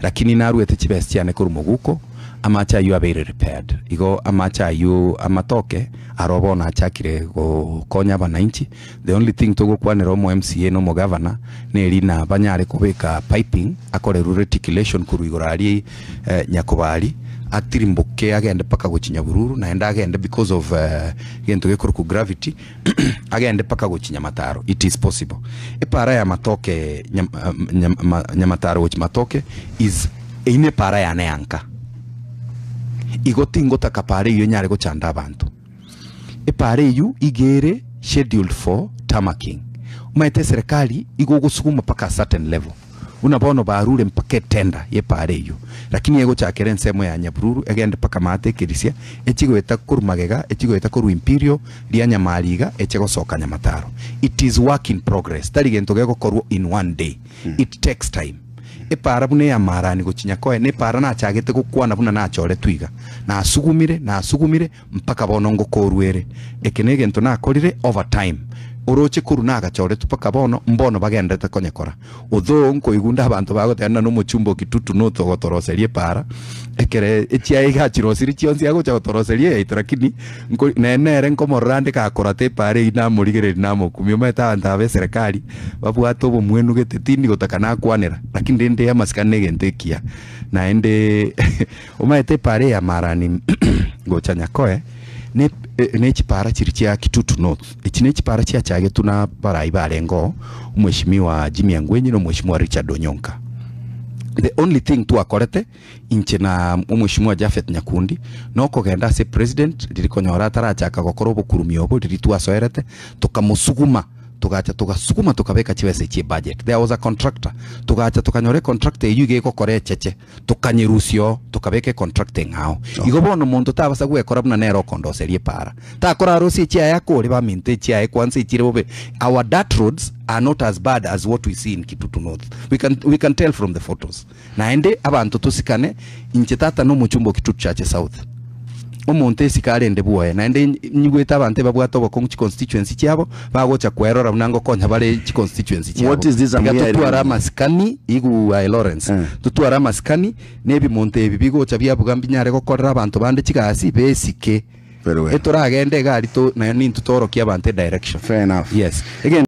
lakini naruete chibesi cyane kuri muguko amacha yu abere repaired igo amacha yu amatoke arobona achakire go konya bananchi. The only thing to go kwanera mo MCA no mo governor ne rina banyare kubeka piping akore reticulation kuru igorari nyakobari atirimboke agende paka gucinya bururu na enda agende because of gento gekuru ku gravity agende paka gucinya mataro. It is possible para ya matoke nyamataro which matoke is ine para ya neanka igotingo takapare iyo nyare gochanda abantu pare yu igere scheduled for tamaking umaite serikali igogusukuma paka certain level unabono barure mpake tender ye pare yu lakini yego chakere nsemo ya nyabururu agende paka mate kirisia echigoeta kurumagega echigoeta kuru imperial lia nyamaliga echego soka nyamataro. It is work in progress tari gento gego koru in one day. It takes time. Para bune ya marani gochinya koe ne para na chagete gukwana buna na chore twiga na asugumire mpaka bono ngo koruere ekenege ento na korire over time oroche kuru na gachore tupaka bono mbono bagendete konyekora otho nko igunda abantu bagotena no muchumbo kitutu no togotoroserie para ekere echia igachirosiri chionzi agocha gotoroserie itorakini nko nenere nko morande ka korate pare ina murigere na mukumio meta antabe serikali babwato bo mwenu getetini gotakana kwanera lakini ndende ya maskane gentekia na ende umaete pare ya marani gochanya koe ne chipara chirichia kitutu north echine chipara chia chage tuna barai barengo mheshimiwa Jimmy Angwenyi no mheshimiwa Richard Onyonka. The only thing tu akorete inche na mheshimiwa Jafet Nyakundi no kogenda se president dirikonyora tarachaka gokoro bukurumio bo diritu asoerete tukamusuguma tugasukuma tukabeka chibese chi budget. There was a contractor tukanyore contractor yuge gokore cheche tukanyirusio tukabeke contracting hao igobono muntu tabasa gwekora buna nero kondoserie para takora rosi chia yako riba minte chia kwanza ichirebobe. Our dirt roads are not as bad as what we see in Kitutu North. We can tell from the photos na ende abantu tusikane inchetata no muchumbo Kitutu Chache South omonte sikare ndebuwe na ende nyigweta abantu babwato bo constituency cyabo bagocha kwerora munango konya bare constituency cyabo. What is this tutwara maskani igu Lawrence tutwara maskani nebi monte bibigocha byabugambi nyare gokorera abantu bande kigasi besike etora agende gari to na nintu toro kya bante direction. Fair enough. Yes again